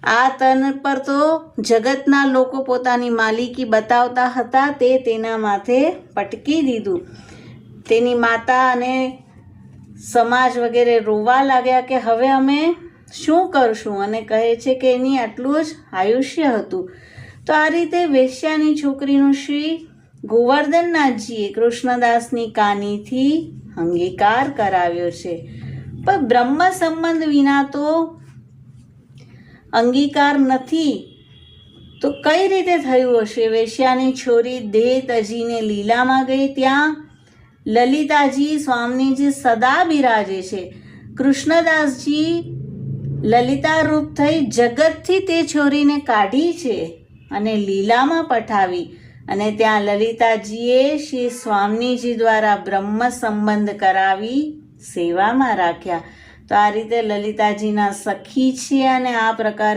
આ તન પર તો જગતના લોકો પોતાની માલિકી બતાવતા હતા, તે તેના માથે પટકી દીધું. તેની માતા અને સમાજ વગેરે રોવા લાગ્યા કે હવે અમે શું કરશું, અને કહે છે કે એની આટલું જ આયુષ્ય હતું. તો આ રીતે વેશ્યાની છોકરીનું શ્રી ગોવર્ધનનાથજીએ કૃષ્ણદાસની કાનીથી અંગીકાર કરાવ્યો છે. પણ બ્રહ્મ સંબંધ વિના તો અંગીકાર નથી, તો કઈ રીતે થયું હશે? વેશ્યાની છોરી દેહ તજીને લીલામાં ગઈ, ત્યાં લલિતાજી સ્વામીજી સદા બિરાજે છે. કૃષ્ણદાસજી લલિતા રૂપ થઈ જગતથી તે છોરીને કાઢી છે અને લીલામાં પઠાવી, અને ત્યાં લલિતાજીએ શ્રી સ્વામીજી દ્વારા બ્રહ્મ સંબંધ કરાવી સેવામાં રાખ્યા. તો આ રીતે લલિતાજીના સખી છે અને આ પ્રકારે